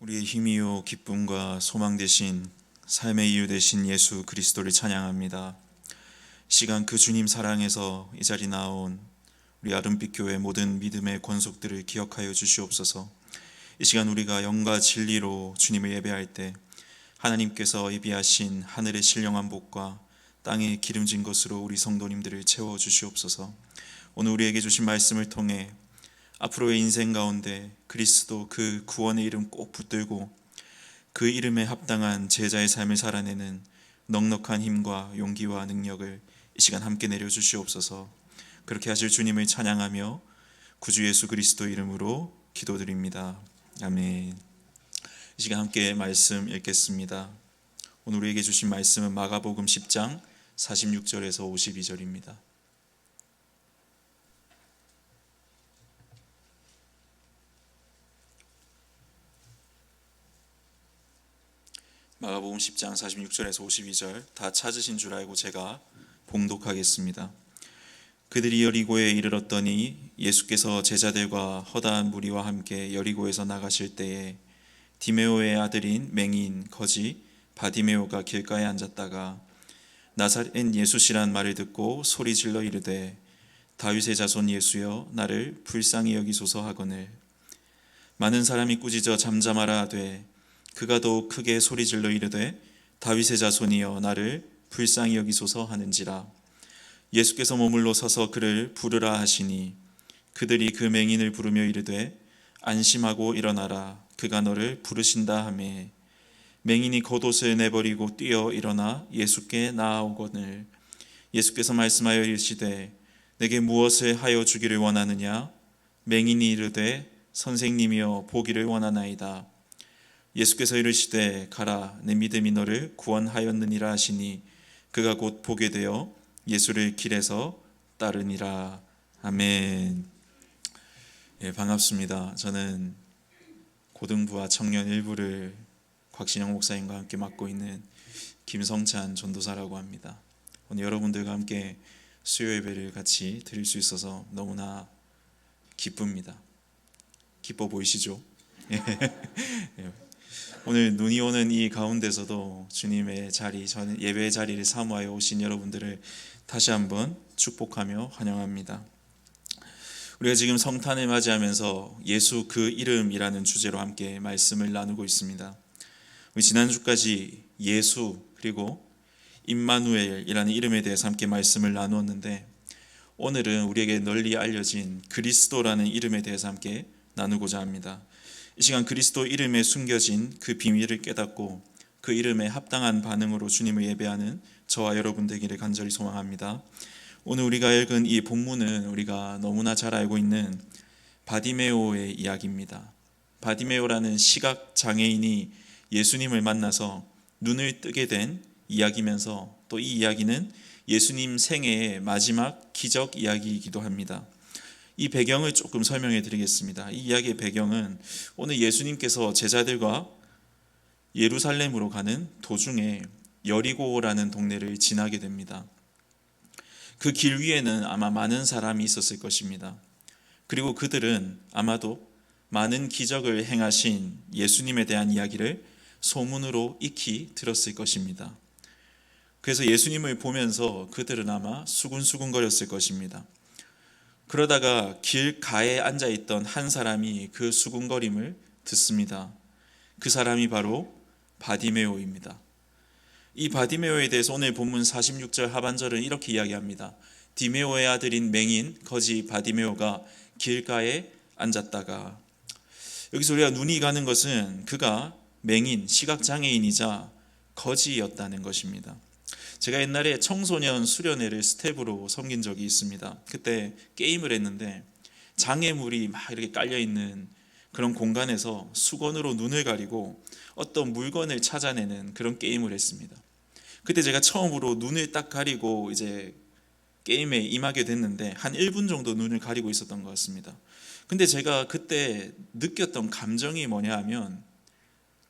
우리의 힘이요 기쁨과 소망 되신 삶의 이유 되신 예수 그리스도를 찬양합니다. 시간 그 주님 사랑에서 이 자리 나온 우리 아름빛 교회 모든 믿음의 권속들을 기억하여 주시옵소서. 이 시간 우리가 영과 진리로 주님을 예배할 때 하나님께서 예비하신 하늘의 신령한 복과 땅에 기름진 것으로 우리 성도님들을 채워 주시옵소서. 오늘 우리에게 주신 말씀을 통해 앞으로의 인생 가운데 그리스도 그 구원의 이름 꼭 붙들고 그 이름에 합당한 제자의 삶을 살아내는 넉넉한 힘과 용기와 능력을 이 시간 함께 내려주시옵소서. 그렇게 하실 주님을 찬양하며 구주 예수 그리스도 이름으로 기도드립니다. 아멘. 이 시간 함께 말씀 읽겠습니다. 오늘 우리에게 주신 말씀은 마가복음 10장 46절에서 52절입니다. 마가복음 10장 46절에서 52절 다 찾으신 줄 알고 제가 봉독하겠습니다. 그들이 여리고에 이르렀더니 예수께서 제자들과 허다한 무리와 함께 여리고에서 나가실 때에 디메오의 아들인 맹인 거지 바디메오가 길가에 앉았다가 나사렛 예수시란 말을 듣고 소리질러 이르되 다윗의 자손 예수여 나를 불쌍히 여기소서 하거늘 많은 사람이 꾸짖어 잠잠하라 하되 그가 더욱 크게 소리질러 이르되 다윗의 자손이여 나를 불쌍히 여기소서 하는지라. 예수께서 머물러 서서 그를 부르라 하시니 그들이 그 맹인을 부르며 이르되 안심하고 일어나라 그가 너를 부르신다 하매 맹인이 겉옷을 내버리고 뛰어 일어나 예수께 나아오거늘 예수께서 말씀하여 이르시되 내게 무엇을 하여 주기를 원하느냐. 맹인이 이르되 선생님이여 보기를 원하나이다. 예수께서 이르시되 가라 내 믿음이 너를 구원하였느니라 하시니 그가 곧 보게 되어 예수를 길에서 따르니라. 아멘. 반갑습니다. 저는 고등부와 청년 일부를 곽신영 목사님과 함께 맡고 있는 김성찬 전도사라고 합니다. 오늘 여러분들과 함께 수요 예배를 같이 드릴 수 있어서 너무나 기쁩니다. 기뻐 보이시죠? 오늘 눈이 오는 이 가운데서도 주님의 자리, 저는 예배의 자리를 사모하여 오신 여러분들을 다시 한번 축복하며 환영합니다. 우리가 지금 성탄을 맞이하면서 예수 그 이름이라는 주제로 함께 말씀을 나누고 있습니다. 우리 지난주까지 예수 그리고 임마누엘이라는 이름에 대해서 함께 말씀을 나누었는데 오늘은 우리에게 널리 알려진 그리스도라는 이름에 대해서 함께 나누고자 합니다. 이 시간 그리스도 이름에 숨겨진 그 비밀을 깨닫고 그 이름에 합당한 반응으로 주님을 예배하는 저와 여러분 되기를 간절히 소망합니다. 오늘 우리가 읽은 이 본문은 우리가 너무나 잘 알고 있는 바디메오의 이야기입니다. 바디메오라는 시각 장애인이 예수님을 만나서 눈을 뜨게 된 이야기면서 또 이 이야기는 예수님 생애의 마지막 기적 이야기이기도 합니다. 이 배경을 조금 설명해 드리겠습니다. 이 이야기의 배경은 오늘 예수님께서 제자들과 예루살렘으로 가는 도중에 여리고라는 동네를 지나게 됩니다. 그 길 위에는 아마 많은 사람이 있었을 것입니다. 그리고 그들은 아마도 많은 기적을 행하신 예수님에 대한 이야기를 소문으로 익히 들었을 것입니다. 그래서 예수님을 보면서 그들은 아마 수군수군거렸을 것입니다. 그러다가 길가에 앉아있던 한 사람이 그 수군거림을 듣습니다. 그 사람이 바로 바디메오입니다. 이 바디메오에 대해서 오늘 본문 46절 하반절은 이렇게 이야기합니다. 디메오의 아들인 맹인 거지 바디메오가 길가에 앉았다가, 여기서 우리가 눈이 가는 것은 그가 맹인, 시각장애인이자 거지였다는 것입니다. 제가 옛날에 청소년 수련회를 스텝으로 섬긴 적이 있습니다. 그때 게임을 했는데 장애물이 막 이렇게 깔려있는 그런 공간에서 수건으로 눈을 가리고 어떤 물건을 찾아내는 그런 게임을 했습니다. 그때 제가 처음으로 눈을 딱 가리고 이제 게임에 임하게 됐는데 한 1분 정도 눈을 가리고 있었던 것 같습니다. 근데 제가 그때 느꼈던 감정이 뭐냐 하면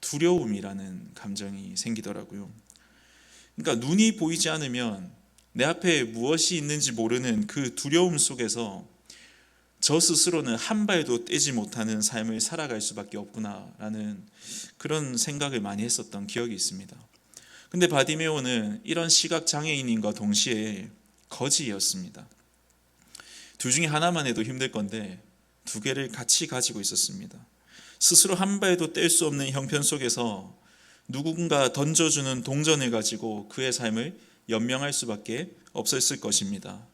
두려움이라는 감정이 생기더라고요. 그러니까 눈이 보이지 않으면 내 앞에 무엇이 있는지 모르는 그 두려움 속에서 저 스스로는 한 발도 떼지 못하는 삶을 살아갈 수밖에 없구나라는 그런 생각을 많이 했었던 기억이 있습니다. 근데 바디메오는 이런 시각 장애인인과 동시에 거지였습니다. 둘 중에 하나만 해도 힘들 건데 두 개를 같이 가지고 있었습니다. 스스로 한 발도 뗄 수 없는 형편 속에서 누군가 던져주는 동전을 가지고 그의 삶을 연명할 수밖에 없었을 것입니다.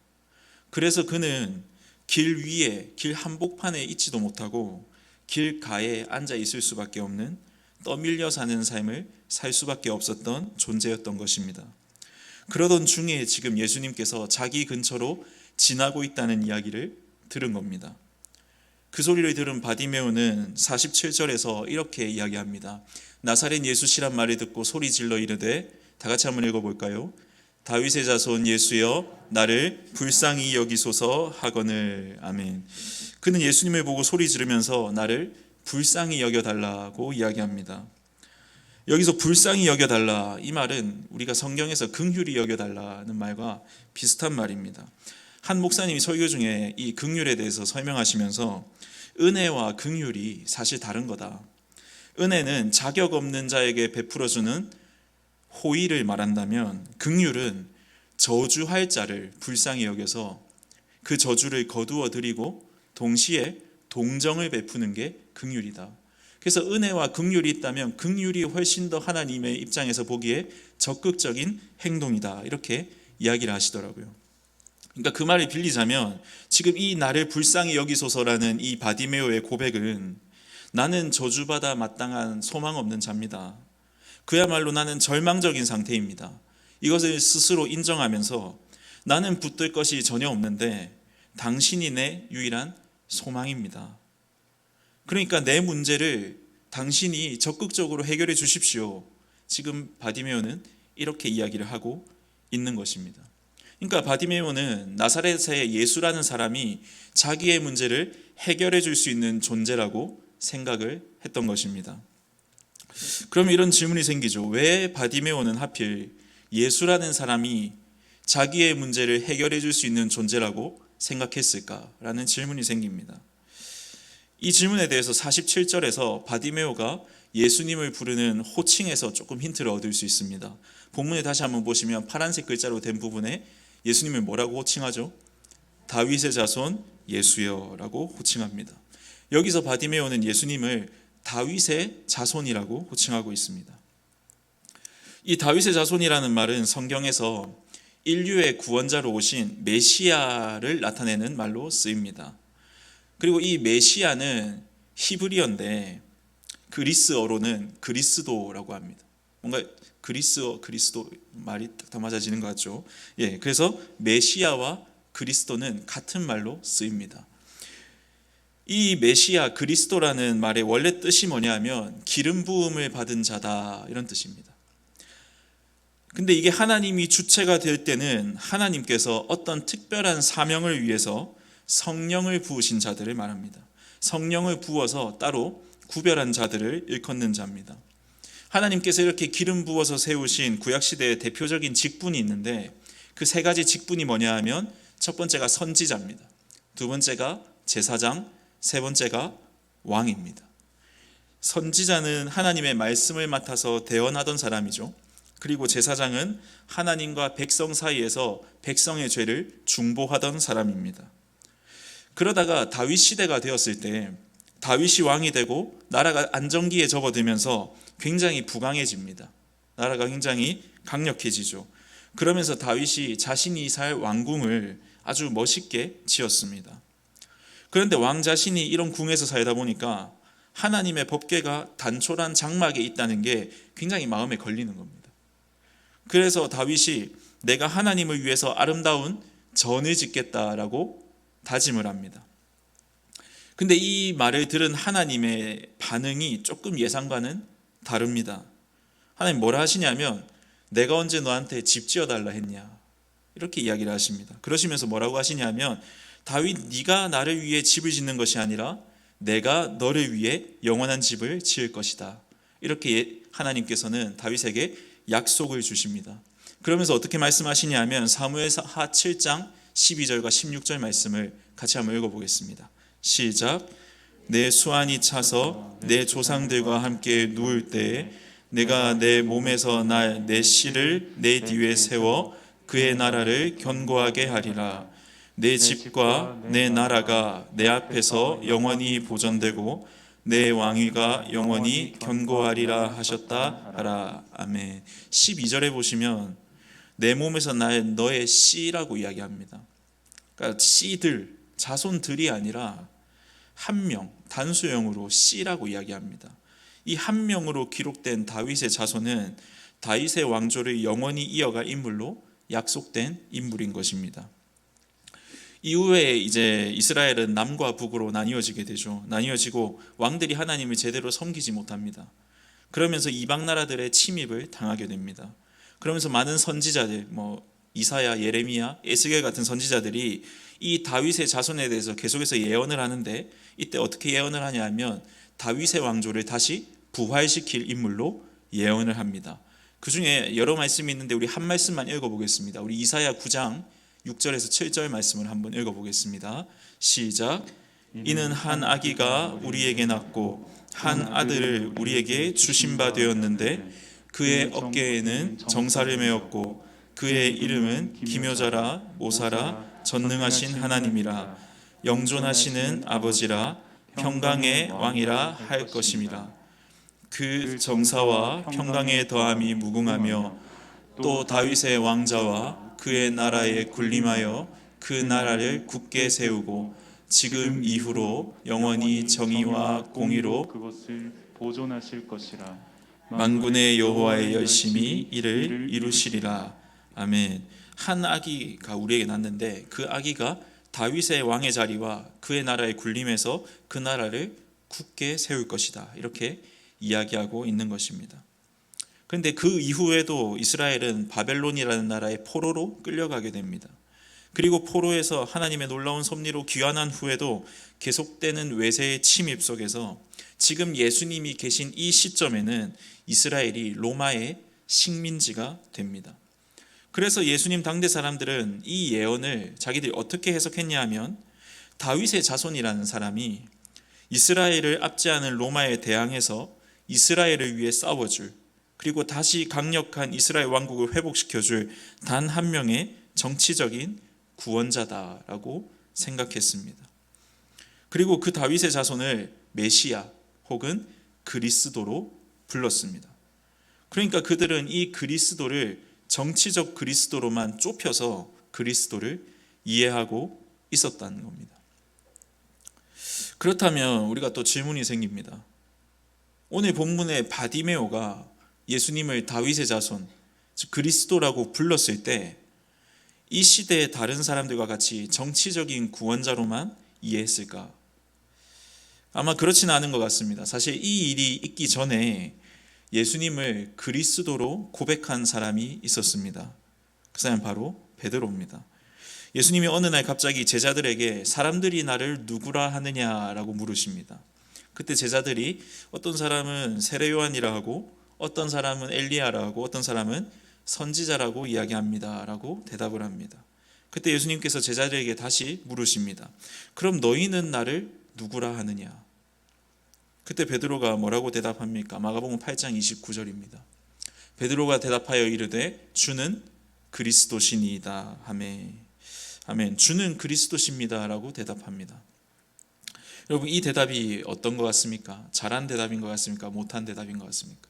그래서 그는 길 위에, 길 한복판에 있지도 못하고 길가에 앉아 있을 수밖에 없는 떠밀려 사는 삶을 살 수밖에 없었던 존재였던 것입니다. 그러던 중에 지금 예수님께서 자기 근처로 지나고 있다는 이야기를 들은 겁니다. 그 소리를 들은 바디메오는 47절에서 이렇게 이야기합니다. 나사렛 예수시란 말을 듣고 소리 질러 이르되, 다 같이 한번 읽어볼까요? 다윗의 자손 예수여 나를 불쌍히 여기소서 하거늘. 아멘. 그는 예수님을 보고 소리 지르면서 나를 불쌍히 여겨달라고 이야기합니다. 여기서 불쌍히 여겨달라, 이 말은 우리가 성경에서 긍휼히 여겨달라는 말과 비슷한 말입니다. 한 목사님이 설교 중에 이 긍휼에 대해서 설명하시면서 은혜와 긍휼이 사실 다른 거다. 은혜는 자격 없는 자에게 베풀어주는 호의를 말한다면, 긍휼은 저주할 자를 불쌍히 여겨서 그 저주를 거두어 드리고 동시에 동정을 베푸는 게 긍휼이다. 그래서 은혜와 긍휼이 있다면 긍휼이 훨씬 더 하나님의 입장에서 보기에 적극적인 행동이다, 이렇게 이야기를 하시더라고요. 그러니까 그 말을 빌리자면 지금 이 나를 불쌍히 여기소서라는 이 바디메오의 고백은, 나는 저주받아 마땅한 소망 없는 자입니다. 그야말로 나는 절망적인 상태입니다. 이것을 스스로 인정하면서 나는 붙들 것이 전혀 없는데 당신이 내 유일한 소망입니다. 그러니까 내 문제를 당신이 적극적으로 해결해 주십시오. 지금 바디메오는 이렇게 이야기를 하고 있는 것입니다. 그러니까 바디메오는 나사렛의 예수라는 사람이 자기의 문제를 해결해 줄 수 있는 존재라고 생각을 했던 것입니다. 그럼 이런 질문이 생기죠. 왜 바디메오는 하필 예수라는 사람이 자기의 문제를 해결해 줄 수 있는 존재라고 생각했을까라는 질문이 생깁니다. 이 질문에 대해서 47절에서 바디메오가 예수님을 부르는 호칭에서 조금 힌트를 얻을 수 있습니다. 본문에 다시 한번 보시면 파란색 글자로 된 부분에 예수님을 뭐라고 호칭하죠? 다윗의 자손 예수여라고 호칭합니다. 여기서 바디메오는 예수님을 다윗의 자손이라고 호칭하고 있습니다. 이 다윗의 자손이라는 말은 성경에서 인류의 구원자로 오신 메시아를 나타내는 말로 쓰입니다. 그리고 이 메시아는 히브리어인데 그리스어로는 그리스도라고 합니다. 뭔가 그리스어, 그리스도 말이 딱 다 맞아지는 것 같죠? 예, 그래서 메시아와 그리스도는 같은 말로 쓰입니다. 이 메시아, 그리스도라는 말의 원래 뜻이 뭐냐면 기름 부음을 받은 자다, 이런 뜻입니다. 근데 이게 하나님이 주체가 될 때는 하나님께서 어떤 특별한 사명을 위해서 성령을 부으신 자들을 말합니다. 성령을 부어서 따로 구별한 자들을 일컫는 자입니다. 하나님께서 이렇게 기름 부어서 세우신 구약시대의 대표적인 직분이 있는데 그 세 가지 직분이 뭐냐 하면, 첫 번째가 선지자입니다. 두 번째가 제사장, 세 번째가 왕입니다. 선지자는 하나님의 말씀을 맡아서 대언하던 사람이죠. 그리고 제사장은 하나님과 백성 사이에서 백성의 죄를 중보하던 사람입니다. 그러다가 다윗 시대가 되었을 때 다윗이 왕이 되고 나라가 안정기에 접어들면서 굉장히 부강해집니다. 나라가 굉장히 강력해지죠. 그러면서 다윗이 자신이 살 왕궁을 아주 멋있게 지었습니다. 그런데 왕 자신이 이런 궁에서 살다 보니까 하나님의 법궤가 단촐한 장막에 있다는 게 굉장히 마음에 걸리는 겁니다. 그래서 다윗이 내가 하나님을 위해서 아름다운 전을 짓겠다라고 다짐을 합니다. 근데 이 말을 들은 하나님의 반응이 조금 예상과는 다릅니다. 하나님 뭐라 하시냐면, 내가 언제 너한테 집 지어달라 했냐, 이렇게 이야기를 하십니다. 그러시면서 뭐라고 하시냐면, 다윗 네가 나를 위해 집을 짓는 것이 아니라 내가 너를 위해 영원한 집을 지을 것이다, 이렇게 하나님께서는 다윗에게 약속을 주십니다. 그러면서 어떻게 말씀하시냐면 사무엘하 7장 12절과 16절 말씀을 같이 한번 읽어보겠습니다. 시작. 내 수완이 차서 내 조상들과 함께 누울 때에 내가 내 몸에서 날 내 씨를 내 뒤에 세워 그의 나라를 견고하게 하리라. 내 집과 내 나라가 내 앞에서 영원히 보존되고 내 왕위가 영원히 견고하리라 하셨다 하라. 아멘. 12절에 보시면 내 몸에서 날 너의 씨라고 이야기합니다. 그러니까 씨들, 자손들이 아니라 한 명, 단수형으로 씨라고 이야기합니다. 이 한 명으로 기록된 다윗의 자손은 다윗의 왕조를 영원히 이어갈 인물로 약속된 인물인 것입니다. 이후에 이제 이스라엘은 남과 북으로 나뉘어지게 되죠. 나뉘어지고 왕들이 하나님을 제대로 섬기지 못합니다. 그러면서 이방 나라들의 침입을 당하게 됩니다. 그러면서 많은 선지자들, 이사야, 예레미야, 에스겔 같은 선지자들이 이 다윗의 자손에 대해서 계속해서 예언을 하는데, 이때 어떻게 예언을 하냐 하면 다윗의 왕조를 다시 부활시킬 인물로 예언을 합니다. 그 중에 여러 말씀이 있는데 우리 한 말씀만 읽어보겠습니다. 우리 이사야 9장 6절에서 7절 말씀을 한번 읽어보겠습니다. 시작. 이는 한 아기가 우리에게 낳고 한 아들을 우리에게 주신 바 되었는데 그의 어깨에는 정사를 메었고 그의 이름은 기묘자라 모사라 전능하신 하나님이라 영존하시는 아버지라 평강의 왕이라 할 것임이라. 그 정사와 평강의 더함이 무궁하며 또 다윗의 왕자와 그의 나라에 군림하여 그 나라를 굳게 세우고 지금 이후로 영원히 정의와 공의로 그것을 보존하실 것이라. 만군의 여호와의 열심히 이를 이루시리라. 아멘. 한 아기가 우리에게 낳는데 그 아기가 다윗의 왕의 자리와 그의 나라에 군림해서 그 나라를 굳게 세울 것이다. 이렇게 이야기하고 있는 것입니다. 그런데 그 이후에도 이스라엘은 바벨론이라는 나라의 포로로 끌려가게 됩니다. 그리고 포로에서 하나님의 놀라운 섭리로 귀환한 후에도 계속되는 외세의 침입 속에서 지금 예수님이 계신 이 시점에는 이스라엘이 로마의 식민지가 됩니다. 그래서 예수님 당대 사람들은 이 예언을 자기들이 어떻게 해석했냐 하면 다윗의 자손이라는 사람이 이스라엘을 압제하는 로마에 대항해서 이스라엘을 위해 싸워줄, 그리고 다시 강력한 이스라엘 왕국을 회복시켜줄 단 한 명의 정치적인 구원자다라고 생각했습니다. 그리고 그 다윗의 자손을 메시아 혹은 그리스도로 불렀습니다. 그러니까 그들은 이 그리스도를 정치적 그리스도로만 좁혀서 그리스도를 이해하고 있었다는 겁니다. 그렇다면 우리가 또 질문이 생깁니다. 오늘 본문의 바디메오가 예수님을 다윗의 자손, 즉 그리스도라고 불렀을 때 이 시대의 다른 사람들과 같이 정치적인 구원자로만 이해했을까? 아마 그렇지는 않은 것 같습니다. 사실 이 일이 있기 전에 예수님을 그리스도로 고백한 사람이 있었습니다. 그 사람은 바로 베드로입니다. 예수님이 어느 날 갑자기 제자들에게 사람들이 나를 누구라 하느냐라고 물으십니다. 그때 제자들이 어떤 사람은 세례 요한이라 하고 어떤 사람은 엘리야라 하고 어떤 사람은 선지자라고 이야기합니다 라고 대답을 합니다. 그때 예수님께서 제자들에게 다시 물으십니다. 그럼 너희는 나를 누구라 하느냐? 그때 베드로가 뭐라고 대답합니까? 마가복음 8장 29절입니다. 베드로가 대답하여 이르되 주는 그리스도시니이다 하매. 아멘. 주는 그리스도십니다 라고 대답합니다. 여러분, 이 대답이 어떤 것 같습니까? 잘한 대답인 것 같습니까? 못한 대답인 것 같습니까?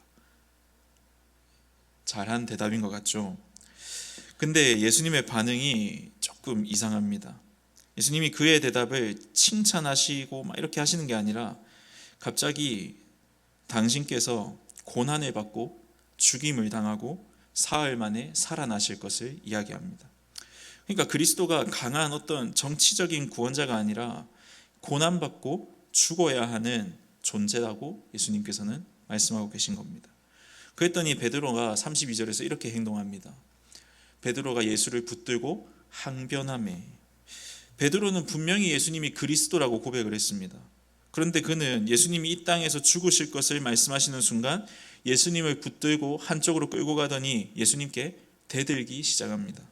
잘한 대답인 것 같죠. 근데 예수님의 반응이 조금 이상합니다. 예수님이 그의 대답을 칭찬하시고 막 이렇게 하시는 게 아니라 갑자기 당신께서 고난을 받고 죽임을 당하고 사흘 만에 살아나실 것을 이야기합니다. 그러니까 그리스도가 강한 어떤 정치적인 구원자가 아니라 고난받고 죽어야 하는 존재라고 예수님께서는 말씀하고 계신 겁니다. 그랬더니 베드로가 32절에서 이렇게 행동합니다. 베드로가 예수를 붙들고 항변하매. 베드로는 분명히 예수님이 그리스도라고 고백을 했습니다. 그런데 그는 예수님이 이 땅에서 죽으실 것을 말씀하시는 순간 예수님을 붙들고 한쪽으로 끌고 가더니 예수님께 대들기 시작합니다.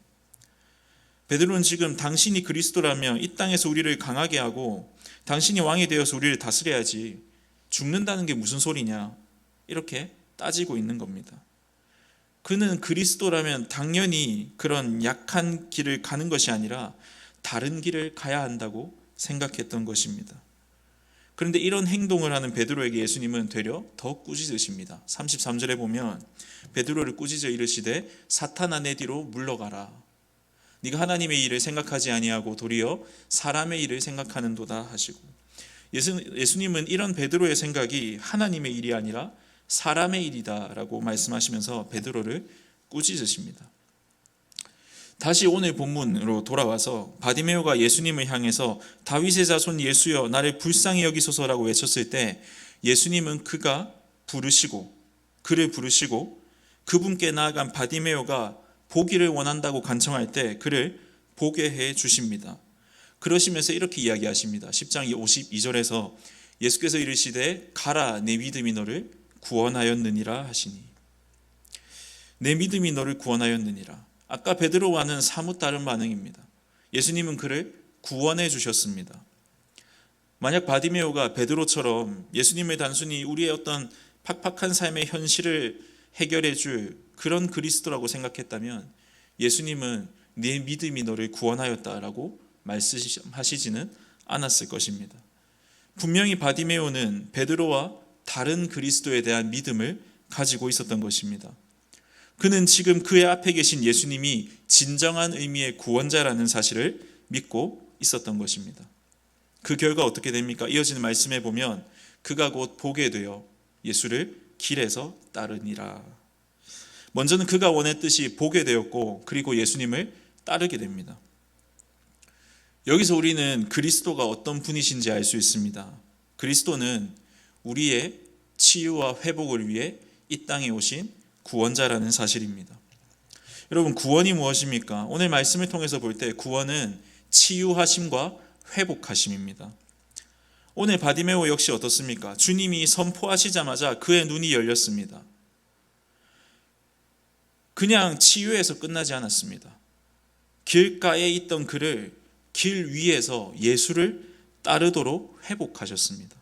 베드로는 지금 당신이 그리스도라면 이 땅에서 우리를 강하게 하고 당신이 왕이 되어서 우리를 다스려야지. 죽는다는 게 무슨 소리냐? 이렇게 따지고 있는 겁니다. 그는 그리스도라면 당연히 그런 약한 길을 가는 것이 아니라 다른 길을 가야 한다고 생각했던 것입니다. 그런데 이런 행동을 하는 베드로에게 예수님은 되려 더 꾸짖으십니다. 33절에 보면 베드로를 꾸짖어 이르시되 사탄아 내 뒤로 물러가라. 네가 하나님의 일을 생각하지 아니하고 도리어 사람의 일을 생각하는도다 하시고, 예수님은 이런 베드로의 생각이 하나님의 일이 아니라 사람의 일이다라고 말씀하시면서 베드로를 꾸짖으십니다. 다시 오늘 본문으로 돌아와서 바디메오가 예수님을 향해서 다윗의 자손 예수여 나를 불쌍히 여기소서라고 외쳤을 때 예수님은 그를 부르시고 그분께 나아간 바디메오가 보기를 원한다고 간청할 때 그를 보게 해 주십니다. 그러시면서 이렇게 이야기하십니다. 10장 52절에서 예수께서 이르시되 가라 내 믿음이 너를 구원하였느니라 하시니, 내 믿음이 너를 구원하였느니라. 아까 베드로와는 사뭇 다른 반응입니다. 예수님은 그를 구원해 주셨습니다. 만약 바디메오가 베드로처럼 예수님을 단순히 우리의 어떤 팍팍한 삶의 현실을 해결해 줄 그런 그리스도라고 생각했다면 예수님은 내 믿음이 너를 구원하였다라고 말씀하시지는 않았을 것입니다. 분명히 바디메오는 베드로와 다른 그리스도에 대한 믿음을 가지고 있었던 것입니다. 그는 지금 그의 앞에 계신 예수님이 진정한 의미의 구원자라는 사실을 믿고 있었던 것입니다. 그 결과 어떻게 됩니까? 이어지는 말씀에 보면 그가 곧 보게 되어 예수를 길에서 따르니라. 먼저는 그가 원했듯이 보게 되었고 그리고 예수님을 따르게 됩니다. 여기서 우리는 그리스도가 어떤 분이신지 알 수 있습니다. 그리스도는 우리의 치유와 회복을 위해 이 땅에 오신 구원자라는 사실입니다. 여러분, 구원이 무엇입니까? 오늘 말씀을 통해서 볼 때 구원은 치유하심과 회복하심입니다. 오늘 바디메오 역시 어떻습니까? 주님이 선포하시자마자 그의 눈이 열렸습니다. 그냥 치유해서 끝나지 않았습니다. 길가에 있던 그를 길 위에서 예수를 따르도록 회복하셨습니다.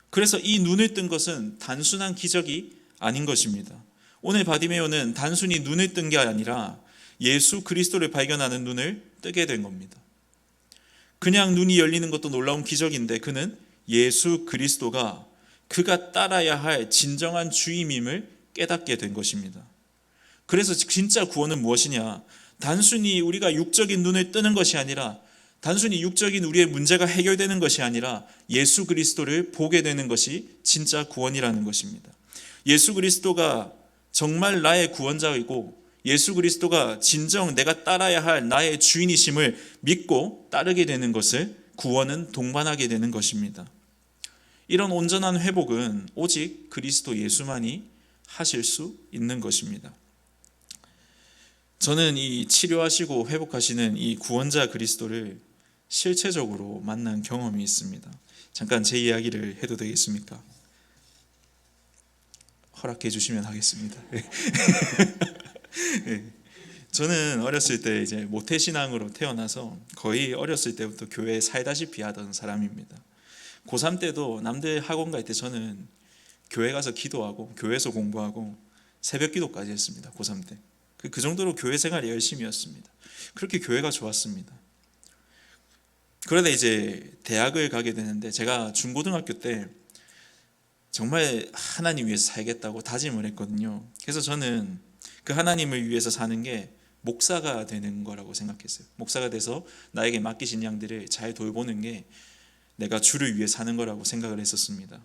그래서 이 눈을 뜬 것은 단순한 기적이 아닌 것입니다. 오늘 바디메오는 단순히 눈을 뜬 게 아니라 예수 그리스도를 발견하는 눈을 뜨게 된 겁니다. 그냥 눈이 열리는 것도 놀라운 기적인데 그는 예수 그리스도가 그가 따라야 할 진정한 주임임을 깨닫게 된 것입니다. 그래서 진짜 구원은 무엇이냐? 단순히 우리가 육적인 눈을 뜨는 것이 아니라, 단순히 육적인 우리의 문제가 해결되는 것이 아니라 예수 그리스도를 보게 되는 것이 진짜 구원이라는 것입니다. 예수 그리스도가 정말 나의 구원자이고 예수 그리스도가 진정 내가 따라야 할 나의 주인이심을 믿고 따르게 되는 것을 구원은 동반하게 되는 것입니다. 이런 온전한 회복은 오직 그리스도 예수만이 하실 수 있는 것입니다. 저는 이 치료하시고 회복하시는 이 구원자 그리스도를 실체적으로 만난 경험이 있습니다. 잠깐 제 이야기를 해도 되겠습니까? 허락해 주시면 하겠습니다. 저는 어렸을 때 이제 모태신앙으로 태어나서 거의 어렸을 때부터 교회에 살다시피 하던 사람입니다. 고3 때도 남들 학원 갈 때 저는 교회 가서 기도하고 교회에서 공부하고 새벽 기도까지 했습니다. 고3 때. 그 정도로 교회 생활이 열심이었습니다. 그렇게 교회가 좋았습니다. 그러다 이제 대학을 가게 되는데 제가 중고등학교 때 정말 하나님 위해서 살겠다고 다짐을 했거든요. 그래서 저는 그 하나님을 위해서 사는 게 목사가 되는 거라고 생각했어요. 목사가 돼서 나에게 맡기신 양들을 잘 돌보는 게 내가 주를 위해 사는 거라고 생각을 했었습니다.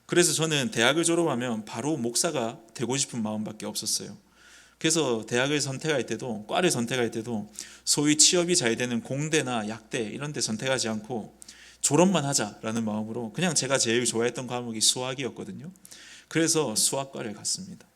그래서 저는 대학을 졸업하면 바로 목사가 되고 싶은 마음밖에 없었어요. 그래서 대학을 선택할 때도, 과를 선택할 때도 소위 취업이 잘 되는 공대나 약대 이런 데 선택하지 않고 졸업만 하자라는 마음으로 그냥 제가 제일 좋아했던 과목이 수학이었거든요. 그래서 수학과를 갔습니다.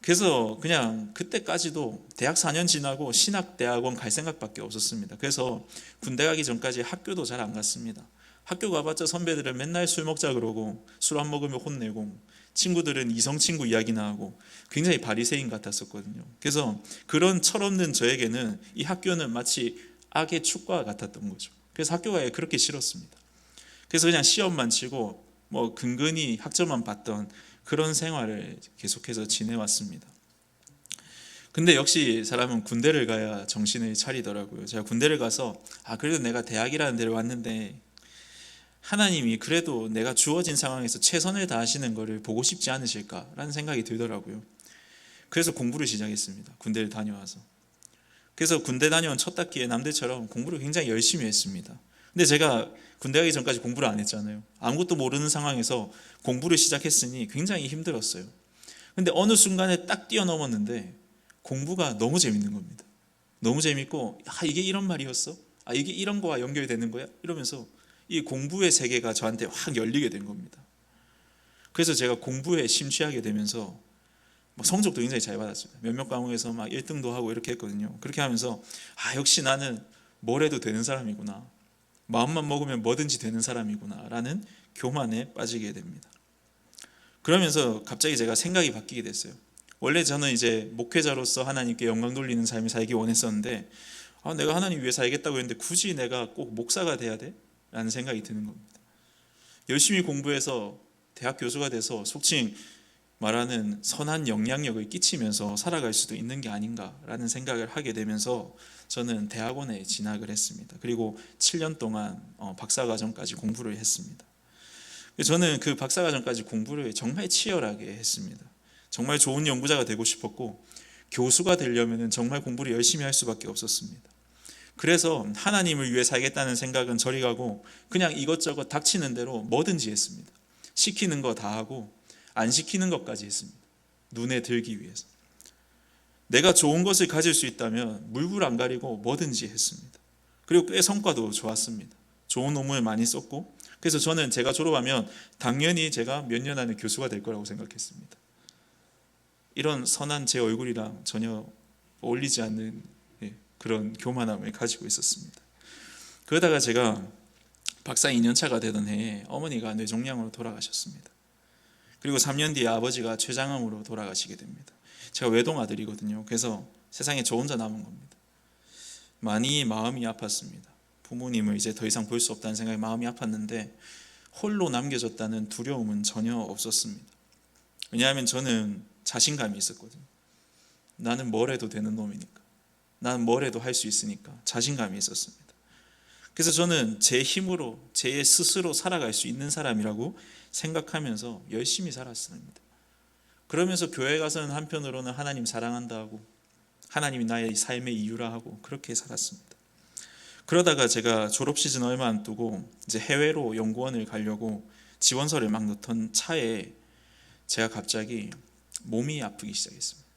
그래서 그냥 그때까지도 대학 4년 지나고 신학대학원 갈 생각밖에 없었습니다. 그래서 군대 가기 전까지 학교도 잘 안 갔습니다. 학교 가봤자 선배들은 맨날 술 먹자 그러고 술 안 먹으면 혼내고 친구들은 이성 친구 이야기나 하고 굉장히 바리새인 같았었거든요. 그래서 그런 철없는 저에게는 이 학교는 마치 악의 축과 같았던 거죠. 그래서 학교가 그렇게 싫었습니다. 그래서 그냥 시험만 치고 뭐 근근히 학점만 받던 그런 생활을 계속해서 지내왔습니다. 근데 역시 사람은 군대를 가야 정신을 차리더라고요. 제가 군대를 가서 그래도 내가 대학이라는 데를 왔는데 하나님이 그래도 내가 주어진 상황에서 최선을 다하시는 것을 보고 싶지 않으실까라는 생각이 들더라고요. 그래서 공부를 시작했습니다. 군대를 다녀와서. 그래서 군대 다녀온 첫 학기에 남들처럼 공부를 굉장히 열심히 했습니다. 근데 제가 군대 가기 전까지 공부를 안 했잖아요. 아무것도 모르는 상황에서 공부를 시작했으니 굉장히 힘들었어요. 근데 어느 순간에 딱 뛰어넘었는데 공부가 너무 재밌는 겁니다. 너무 재밌고 이게 이런 말이었어? 이게 이런 거와 연결되는 거야? 이러면서 이 공부의 세계가 저한테 확 열리게 된 겁니다. 그래서 제가 공부에 심취하게 되면서 성적도 굉장히 잘 받았습니다. 몇몇 과목에서 막 1등도 하고 이렇게 했거든요. 그렇게 하면서 역시 나는 뭘 해도 되는 사람이구나. 마음만 먹으면 뭐든지 되는 사람이구나 라는 교만에 빠지게 됩니다. 그러면서 갑자기 제가 생각이 바뀌게 됐어요. 원래 저는 이제 목회자로서 하나님께 영광 돌리는 삶을 살기 원했었는데 내가 하나님 위해 살겠다고 했는데 굳이 내가 꼭 목사가 돼야 돼? 라는 생각이 드는 겁니다. 열심히 공부해서 대학 교수가 돼서 속칭 말하는 선한 영향력을 끼치면서 살아갈 수도 있는 게 아닌가라는 생각을 하게 되면서 저는 대학원에 진학을 했습니다. 그리고 7년 동안 박사과정까지 공부를 했습니다. 저는 그 박사과정까지 공부를 정말 치열하게 했습니다. 정말 좋은 연구자가 되고 싶었고 교수가 되려면 정말 공부를 열심히 할 수밖에 없었습니다. 그래서 하나님을 위해 살겠다는 생각은 저리 가고 그냥 이것저것 닥치는 대로 뭐든지 했습니다. 시키는 거 다 하고 안 시키는 것까지 했습니다. 눈에 들기 위해서. 내가 좋은 것을 가질 수 있다면 물불 안 가리고 뭐든지 했습니다. 그리고 꽤 성과도 좋았습니다. 좋은 논문을 많이 썼고 그래서 저는 제가 졸업하면 당연히 제가 몇 년 안에 교수가 될 거라고 생각했습니다. 이런 선한 제 얼굴이랑 전혀 어울리지 않는 그런 교만함을 가지고 있었습니다. 그러다가 제가 박사 2년차가 되던 해에 어머니가 뇌종양으로 돌아가셨습니다. 그리고 3년 뒤에 아버지가 췌장암으로 돌아가시게 됩니다. 제가 외동 아들이거든요. 그래서 세상에 저 혼자 남은 겁니다. 많이 마음이 아팠습니다. 부모님을 이제 더 이상 볼 수 없다는 생각에 마음이 아팠는데 홀로 남겨졌다는 두려움은 전혀 없었습니다. 왜냐하면 저는 자신감이 있었거든요. 나는 뭘 해도 되는 놈이니까. 나는 뭘 해도 할 수 있으니까 자신감이 있었습니다. 그래서 저는 제 힘으로 제 스스로 살아갈 수 있는 사람이라고 생각하면서 열심히 살았습니다. 그러면서 교회 가서는 한편으로는 하나님 사랑한다 하고 하나님이 나의 삶의 이유라 하고 그렇게 살았습니다. 그러다가 제가 졸업 시즌 얼마 안 두고 이제 해외로 연구원을 가려고 지원서를 막 넣던 차에 제가 갑자기 몸이 아프기 시작했습니다.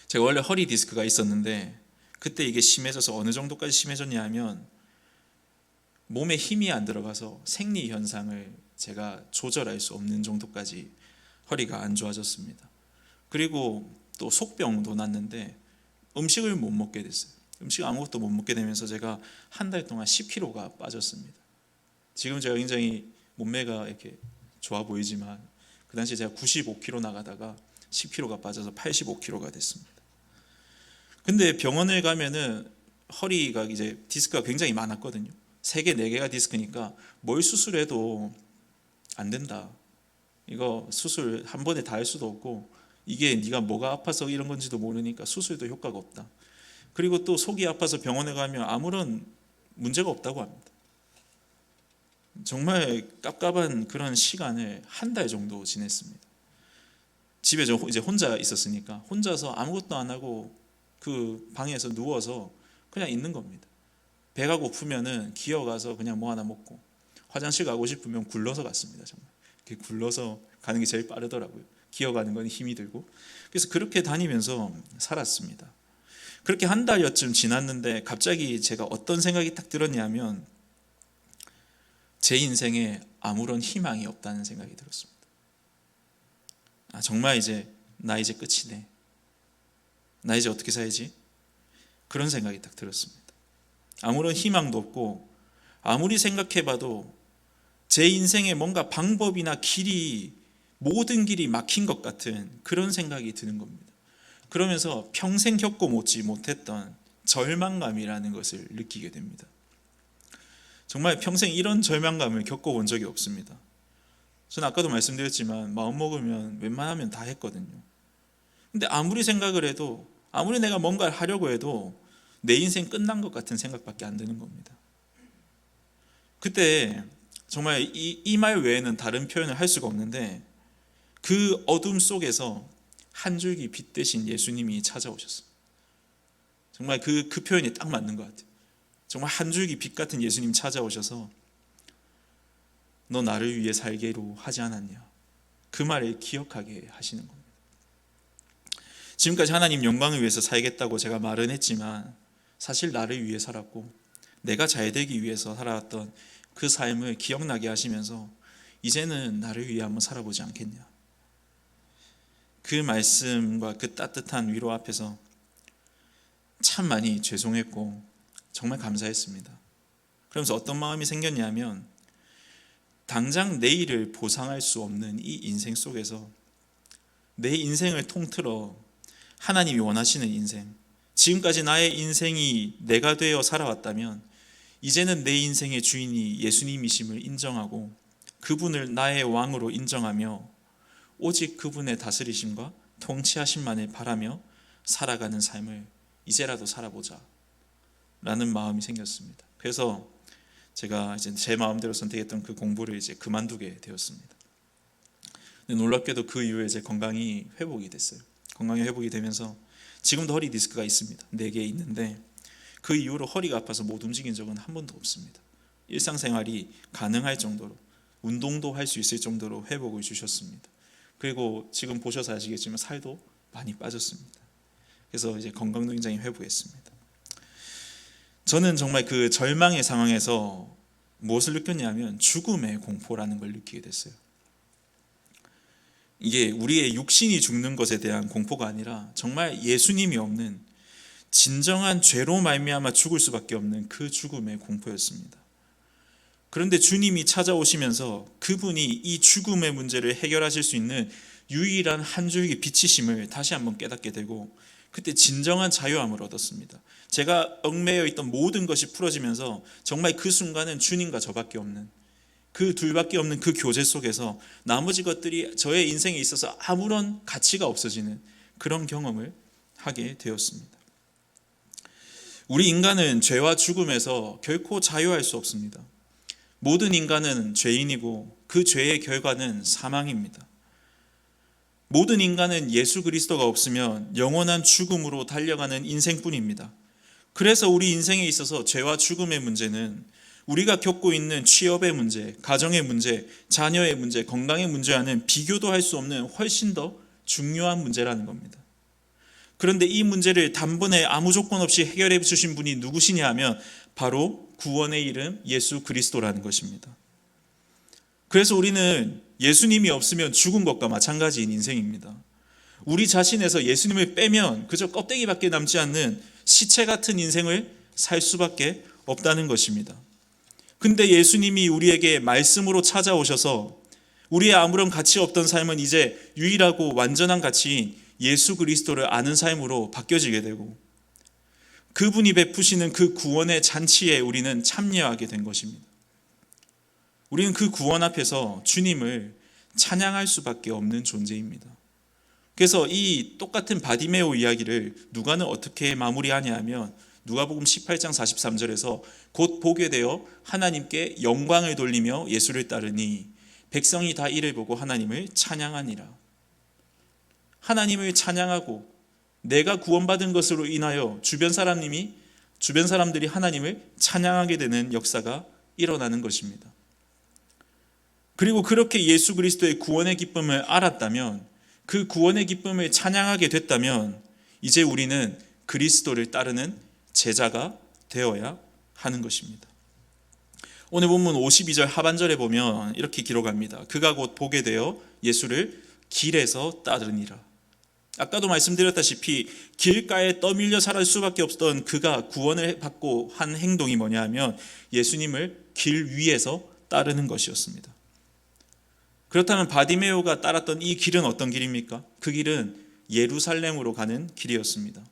제가 원래 허리 디스크가 있었는데 그때 이게 심해져서 어느 정도까지 심해졌냐 하면 몸에 힘이 안 들어가서 생리 현상을 제가 조절할 수 없는 정도까지 허리가 안 좋아졌습니다. 그리고 또 속병도 났는데 음식을 못 먹게 됐어요. 음식 아무것도 못 먹게 되면서 제가 한 달 동안 10kg가 빠졌습니다. 지금 제가 굉장히 몸매가 이렇게 좋아 보이지만 그 당시 제가 95kg 나가다가 10kg가 빠져서 85kg가 됐습니다. 근데 병원을 가면은 허리가 이제 디스크가 굉장히 많았거든요. 3개, 4개가 디스크니까 뭘 수술해도 안 된다. 이거 수술 한 번에 다 할 수도 없고 이게 네가 뭐가 아파서 이런 건지도 모르니까 수술도 효과가 없다. 그리고 또 속이 아파서 병원에 가면 아무런 문제가 없다고 합니다. 정말 깝깝한 그런 시간을 한 달 정도 지냈습니다. 집에 저 이제 혼자 있었으니까 혼자서 아무것도 안 하고 그 방에서 누워서 그냥 있는 겁니다. 배가 고프면은 기어가서 그냥 뭐 하나 먹고 화장실 가고 싶으면 굴러서 갔습니다. 정말 이렇게 굴러서 가는 게 제일 빠르더라고요. 기어가는 건 힘이 들고. 그래서 그렇게 다니면서 살았습니다. 그렇게 한 달여쯤 지났는데 갑자기 제가 어떤 생각이 딱 들었냐면 제 인생에 아무런 희망이 없다는 생각이 들었습니다. 정말 나 이제 끝이네. 나 이제 어떻게 살지? 그런 생각이 딱 들었습니다. 아무런 희망도 없고 아무리 생각해봐도 제 인생에 뭔가 방법이나 길이 모든 길이 막힌 것 같은 그런 생각이 드는 겁니다. 그러면서 평생 겪어보지 못했던 절망감이라는 것을 느끼게 됩니다. 정말 평생 이런 절망감을 겪어본 적이 없습니다. 저는 아까도 말씀드렸지만 마음먹으면 웬만하면 다 했거든요. 근데 아무리 생각을 해도, 아무리 내가 뭔가를 하려고 해도 내 인생 끝난 것 같은 생각밖에 안 드는 겁니다. 그때 정말 이 말 외에는 다른 표현을 할 수가 없는데, 그 어둠 속에서 한 줄기 빛 대신 예수님이 찾아오셨어요. 정말 그 표현이 딱 맞는 것 같아요. 정말 한 줄기 빛 같은 예수님 찾아오셔서 너 나를 위해 살기로 하지 않았냐, 그 말을 기억하게 하시는 겁니다. 지금까지 하나님 영광을 위해서 살겠다고 제가 말은 했지만 사실 나를 위해 살았고 내가 잘되기 위해서 살아왔던 그 삶을 기억나게 하시면서 이제는 나를 위해 한번 살아보지 않겠냐, 그 말씀과 그 따뜻한 위로 앞에서 참 많이 죄송했고 정말 감사했습니다. 그러면서 어떤 마음이 생겼냐면, 당장 내일을 보상할 수 없는 이 인생 속에서 내 인생을 통틀어 하나님이 원하시는 인생, 지금까지 나의 인생이 내가 되어 살아왔다면 이제는 내 인생의 주인이 예수님이심을 인정하고 그분을 나의 왕으로 인정하며 오직 그분의 다스리심과 통치하심만을 바라며 살아가는 삶을 이제라도 살아보자 라는 마음이 생겼습니다. 그래서 제가 이제 제 마음대로 선택했던 그 공부를 이제 그만두게 되었습니다. 근데 놀랍게도 그 이후에 제 건강이 회복이 됐어요. 건강이 회복이 되면서 지금도 허리 디스크가 있습니다. 4개 있는데 그 이후로 허리가 아파서 못 움직인 적은 한 번도 없습니다. 일상생활이 가능할 정도로, 운동도 할 수 있을 정도로 회복을 주셨습니다. 그리고 지금 보셔서 아시겠지만 살도 많이 빠졌습니다. 그래서 이제 건강도 굉장히 회복했습니다. 저는 정말 그 절망의 상황에서 무엇을 느꼈냐면 죽음의 공포라는 걸 느끼게 됐어요. 이게 우리의 육신이 죽는 것에 대한 공포가 아니라 정말 예수님이 없는 진정한 죄로 말미암아 죽을 수밖에 없는 그 죽음의 공포였습니다. 그런데 주님이 찾아오시면서 그분이 이 죽음의 문제를 해결하실 수 있는 유일한 한 줄기 빛이심을 다시 한번 깨닫게 되고, 그때 진정한 자유함을 얻었습니다. 제가 얽매여 있던 모든 것이 풀어지면서 정말 그 순간은 주님과 저밖에 없는, 그 둘밖에 없는 그 교제 속에서 나머지 것들이 저의 인생에 있어서 아무런 가치가 없어지는 그런 경험을 하게 되었습니다. 우리 인간은 죄와 죽음에서 결코 자유할 수 없습니다. 모든 인간은 죄인이고 그 죄의 결과는 사망입니다. 모든 인간은 예수 그리스도가 없으면 영원한 죽음으로 달려가는 인생뿐입니다. 그래서 우리 인생에 있어서 죄와 죽음의 문제는 우리가 겪고 있는 취업의 문제, 가정의 문제, 자녀의 문제, 건강의 문제와는 비교도 할 수 없는 훨씬 더 중요한 문제라는 겁니다. 그런데 이 문제를 단번에 아무 조건 없이 해결해 주신 분이 누구시냐 하면 바로 구원의 이름 예수 그리스도라는 것입니다. 그래서 우리는 예수님이 없으면 죽은 것과 마찬가지인 인생입니다. 우리 자신에서 예수님을 빼면 그저 껍데기밖에 남지 않는 시체 같은 인생을 살 수밖에 없다는 것입니다. 근데 예수님이 우리에게 말씀으로 찾아오셔서 우리의 아무런 가치 없던 삶은 이제 유일하고 완전한 가치인 예수 그리스도를 아는 삶으로 바뀌어지게 되고, 그분이 베푸시는 그 구원의 잔치에 우리는 참여하게 된 것입니다. 우리는 그 구원 앞에서 주님을 찬양할 수밖에 없는 존재입니다. 그래서 이 똑같은 바디메오 이야기를 누가는 어떻게 마무리하냐 하면 누가복음 18장 43절에서 곧 보게 되어 하나님께 영광을 돌리며 예수를 따르니 백성이 다 이를 보고 하나님을 찬양하니라. 하나님을 찬양하고 내가 구원받은 것으로 인하여 주변 사람들이 하나님을 찬양하게 되는 역사가 일어나는 것입니다. 그리고 그렇게 예수 그리스도의 구원의 기쁨을 알았다면, 그 구원의 기쁨을 찬양하게 됐다면 이제 우리는 그리스도를 따르는 제자가 되어야 하는 것입니다. 오늘 본문 52절 하반절에 보면 이렇게 기록합니다. 그가 곧 보게 되어 예수를 길에서 따르니라. 아까도 말씀드렸다시피 길가에 떠밀려 살아갈 수밖에 없었던 그가 구원을 받고 한 행동이 뭐냐 하면 예수님을 길 위에서 따르는 것이었습니다. 그렇다면 바디메오가 따랐던 이 길은 어떤 길입니까? 그 길은 예루살렘으로 가는 길이었습니다.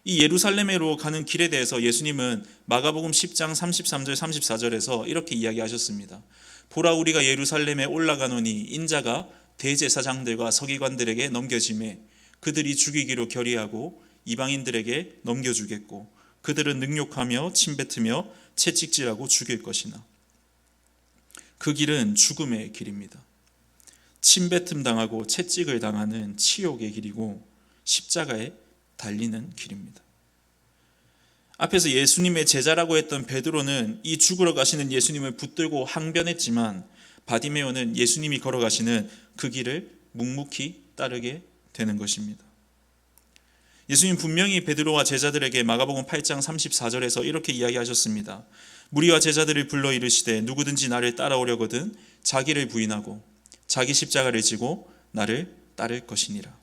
이 예루살렘으로 가는 길에 대해서 예수님은 마가복음 10장 33절 34절에서 이렇게 이야기하셨습니다. 보라, 우리가 예루살렘에 올라가노니 인자가 대제사장들과 서기관들에게 넘겨지매 그들이 죽이기로 결의하고 이방인들에게 넘겨주겠고 그들은 능욕하며 침뱉으며 채찍질하고 죽일 것이나. 그 길은 죽음의 길입니다. 침뱉음 당하고 채찍을 당하는 치욕의 길이고 십자가에 달리는 길입니다. 앞에서 예수님의 제자라고 했던 베드로는 이 죽으러 가시는 예수님을 붙들고 항변했지만 바디메오는 예수님이 걸어가시는 그 길을 묵묵히 따르게 되는 것입니다. 예수님 분명히 베드로와 제자들에게 마가복음 8장 34절에서 이렇게 이야기하셨습니다. 무리와 제자들을 불러 이르시되 누구든지 나를 따라오려거든 자기를 부인하고 자기 십자가를 지고 나를 따를 것이니라.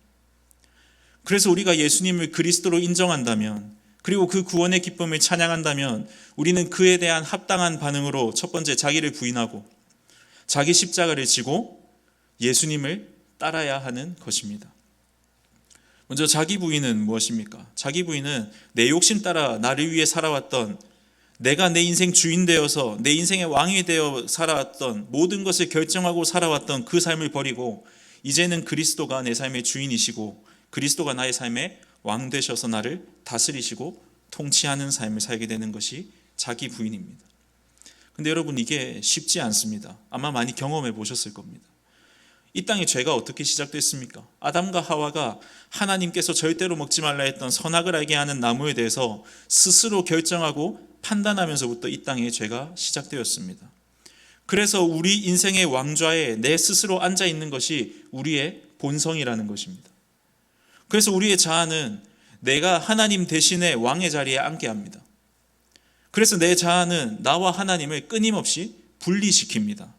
그래서 우리가 예수님을 그리스도로 인정한다면, 그리고 그 구원의 기쁨을 찬양한다면 우리는 그에 대한 합당한 반응으로 첫 번째 자기를 부인하고 자기 십자가를 지고 예수님을 따라야 하는 것입니다. 먼저 자기 부인은 무엇입니까? 자기 부인은 내 욕심 따라 나를 위해 살아왔던, 내가 내 인생 주인 되어서 내 인생의 왕이 되어 살아왔던, 모든 것을 결정하고 살아왔던 그 삶을 버리고 이제는 그리스도가 내 삶의 주인이시고 그리스도가 나의 삶의 왕 되셔서 나를 다스리시고 통치하는 삶을 살게 되는 것이 자기 부인입니다. 근데 여러분, 이게 쉽지 않습니다. 아마 많이 경험해 보셨을 겁니다. 이 땅의 죄가 어떻게 시작됐습니까? 아담과 하와가 하나님께서 절대로 먹지 말라 했던 선악을 알게 하는 나무에 대해서 스스로 결정하고 판단하면서부터 이 땅의 죄가 시작되었습니다. 그래서 우리 인생의 왕좌에 내 스스로 앉아 있는 것이 우리의 본성이라는 것입니다. 그래서 우리의 자아는 내가 하나님 대신에 왕의 자리에 앉게 합니다. 그래서 내 자아는 나와 하나님을 끊임없이 분리시킵니다.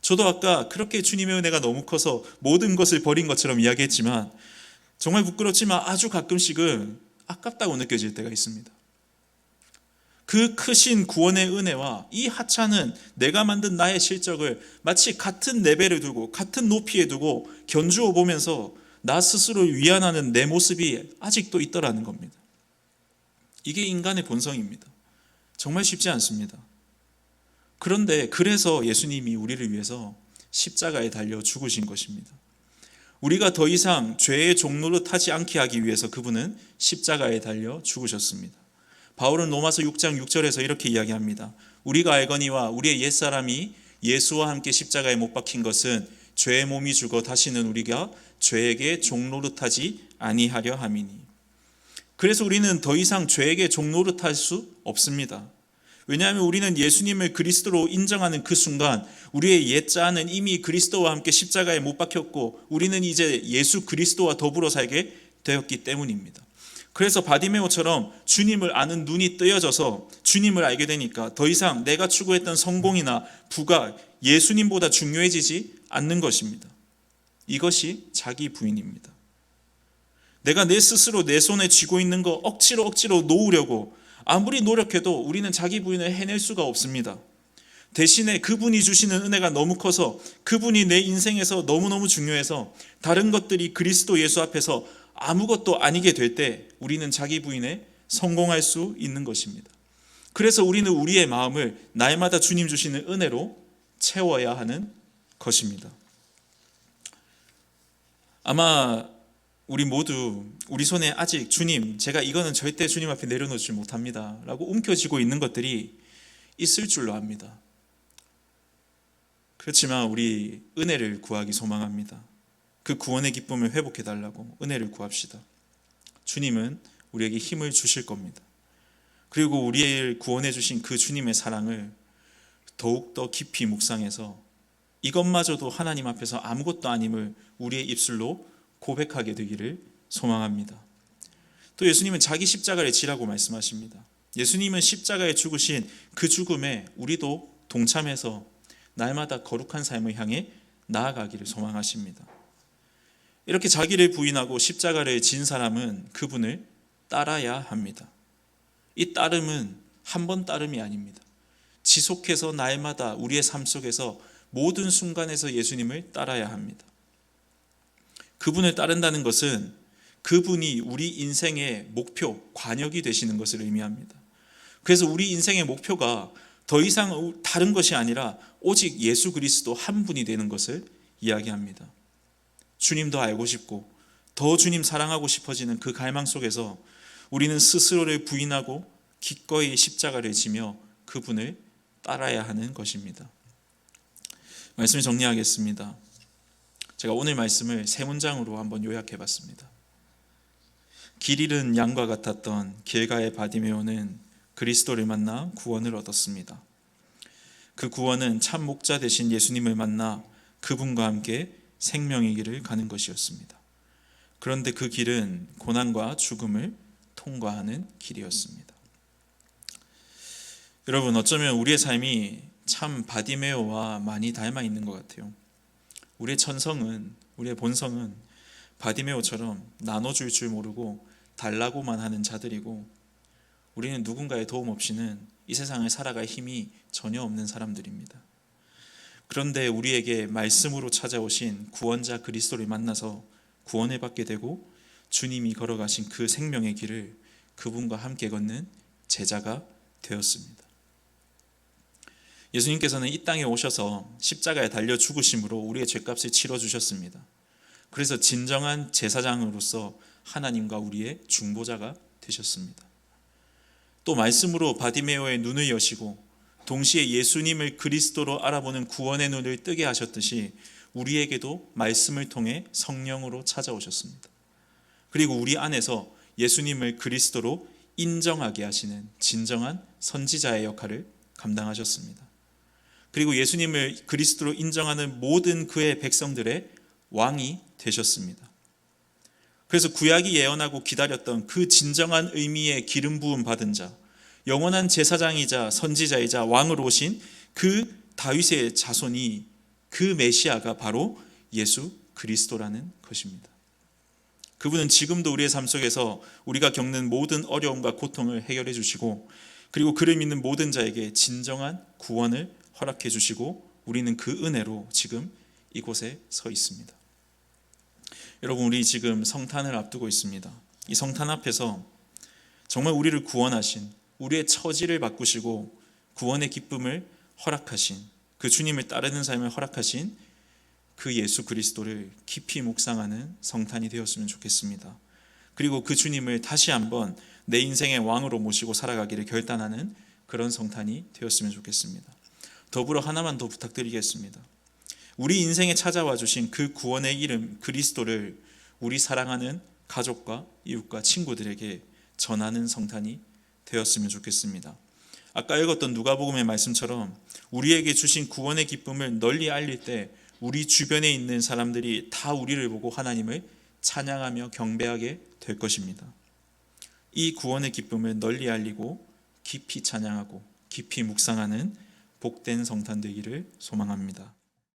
저도 아까 그렇게 주님의 은혜가 너무 커서 모든 것을 버린 것처럼 이야기했지만 정말 부끄럽지만 아주 가끔씩은 아깝다고 느껴질 때가 있습니다. 그 크신 구원의 은혜와 이 하찮은 내가 만든 나의 실적을 마치 같은 레벨을 두고 같은 높이에 두고 견주어 보면서 나 스스로를 위안하는 내 모습이 아직도 있더라는 겁니다. 이게 인간의 본성입니다. 정말 쉽지 않습니다. 그런데 그래서 예수님이 우리를 위해서 십자가에 달려 죽으신 것입니다. 우리가 더 이상 죄의 종로로 타지 않게 하기 위해서 그분은 십자가에 달려 죽으셨습니다. 바울은 로마서 6장 6절에서 이렇게 이야기합니다. 우리가 알거니와 우리의 옛사람이 예수와 함께 십자가에 못 박힌 것은 죄의 몸이 죽어 다시는 우리가 죄에게 종노릇하지 아니하려 함이니. 그래서 우리는 더 이상 죄에게 종노릇할 수 없습니다. 왜냐하면 우리는 예수님을 그리스도로 인정하는 그 순간 우리의 옛자아는 이미 그리스도와 함께 십자가에 못 박혔고 우리는 이제 예수 그리스도와 더불어 살게 되었기 때문입니다. 그래서 바디메오처럼 주님을 아는 눈이 뜨여져서 주님을 알게 되니까 더 이상 내가 추구했던 성공이나 부가 예수님보다 중요해지지 않는 것입니다. 이것이 자기 부인입니다. 내가 내 스스로 내 손에 쥐고 있는 거 억지로 놓으려고 아무리 노력해도 우리는 자기 부인을 해낼 수가 없습니다. 대신에 그분이 주시는 은혜가 너무 커서 그분이 내 인생에서 너무너무 중요해서 다른 것들이 그리스도 예수 앞에서 아무것도 아니게 될 때 우리는 자기 부인에 성공할 수 있는 것입니다. 그래서 우리는 우리의 마음을 날마다 주님 주시는 은혜로 채워야 하는 것입니다. 아마 우리 모두 우리 손에 아직 주님, 제가 이거는 절대 주님 앞에 내려놓지 못합니다 라고 움켜쥐고 있는 것들이 있을 줄로 압니다. 그렇지만 우리 은혜를 구하기 소망합니다. 그 구원의 기쁨을 회복해달라고 은혜를 구합시다. 주님은 우리에게 힘을 주실 겁니다. 그리고 우리를 구원해 주신 그 주님의 사랑을 더욱더 깊이 묵상해서 이것마저도 하나님 앞에서 아무것도 아님을 우리의 입술로 고백하게 되기를 소망합니다. 또 예수님은 자기 십자가를 지라고 말씀하십니다. 예수님은 십자가에 죽으신 그 죽음에 우리도 동참해서 날마다 거룩한 삶을 향해 나아가기를 소망하십니다. 이렇게 자기를 부인하고 십자가를 진 사람은 그분을 따라야 합니다. 이 따름은 한 번 따름이 아닙니다. 지속해서 날마다 우리의 삶 속에서 모든 순간에서 예수님을 따라야 합니다. 그분을 따른다는 것은 그분이 우리 인생의 목표, 관역이 되시는 것을 의미합니다. 그래서 우리 인생의 목표가 더 이상 다른 것이 아니라 오직 예수 그리스도 한 분이 되는 것을 이야기합니다. 주님 더 알고 싶고 더 주님 사랑하고 싶어지는 그 갈망 속에서 우리는 스스로를 부인하고 기꺼이 십자가를 지며 그분을 따라야 하는 것입니다. 말씀을 정리하겠습니다. 제가 오늘 말씀을 세 문장으로 한번 요약해 봤습니다. 길 잃은 양과 같았던 길가의 바디메오는 그리스도를 만나 구원을 얻었습니다. 그 구원은 참 목자 되신 예수님을 만나 그분과 함께 생명의 길을 가는 것이었습니다. 그런데 그 길은 고난과 죽음을 통과하는 길이었습니다. 여러분, 어쩌면 우리의 삶이 참 바디메오와 많이 닮아 있는 것 같아요. 우리의 천성은, 우리의 본성은 바디메오처럼 나눠줄 줄 모르고 달라고만 하는 자들이고, 우리는 누군가의 도움 없이는 이 세상을 살아갈 힘이 전혀 없는 사람들입니다. 그런데 우리에게 말씀으로 찾아오신 구원자 그리스도를 만나서 구원을 받게 되고 주님이 걸어가신 그 생명의 길을 그분과 함께 걷는 제자가 되었습니다. 예수님께서는 이 땅에 오셔서 십자가에 달려 죽으심으로 우리의 죄값을 치러주셨습니다. 그래서 진정한 제사장으로서 하나님과 우리의 중보자가 되셨습니다. 또 말씀으로 바디메오의 눈을 여시고 동시에 예수님을 그리스도로 알아보는 구원의 눈을 뜨게 하셨듯이 우리에게도 말씀을 통해 성령으로 찾아오셨습니다. 그리고 우리 안에서 예수님을 그리스도로 인정하게 하시는 진정한 선지자의 역할을 감당하셨습니다. 그리고 예수님을 그리스도로 인정하는 모든 그의 백성들의 왕이 되셨습니다. 그래서 구약이 예언하고 기다렸던 그 진정한 의미의 기름 부음 받은 자, 영원한 제사장이자 선지자이자 왕으로 오신 그 다윗의 자손이, 그 메시아가 바로 예수 그리스도라는 것입니다. 그분은 지금도 우리의 삶 속에서 우리가 겪는 모든 어려움과 고통을 해결해 주시고, 그리고 그를 믿는 모든 자에게 진정한 구원을 허락해 주시고, 우리는 그 은혜로 지금 이곳에 서 있습니다. 여러분, 우리 지금 성탄을 앞두고 있습니다. 이 성탄 앞에서 정말 우리를 구원하신, 우리의 처지를 바꾸시고 구원의 기쁨을 허락하신, 그 주님을 따르는 삶을 허락하신 그 예수 그리스도를 깊이 묵상하는 성탄이 되었으면 좋겠습니다. 그리고 그 주님을 다시 한번 내 인생의 왕으로 모시고 살아가기를 결단하는 그런 성탄이 되었으면 좋겠습니다. 더불어 하나만 더 부탁드리겠습니다. 우리 인생에 찾아와 주신 그 구원의 이름 그리스도를 우리 사랑하는 가족과 이웃과 친구들에게 전하는 성탄이 되었으면 좋겠습니다. 아까 읽었던 누가복음의 말씀처럼 우리에게 주신 구원의 기쁨을 널리 알릴 때 우리 주변에 있는 사람들이 다 우리를 보고 하나님을 찬양하며 경배하게 될 것입니다. 이 구원의 기쁨을 널리 알리고 깊이 찬양하고 깊이 묵상하는 복된 성탄 되기를 소망합니다.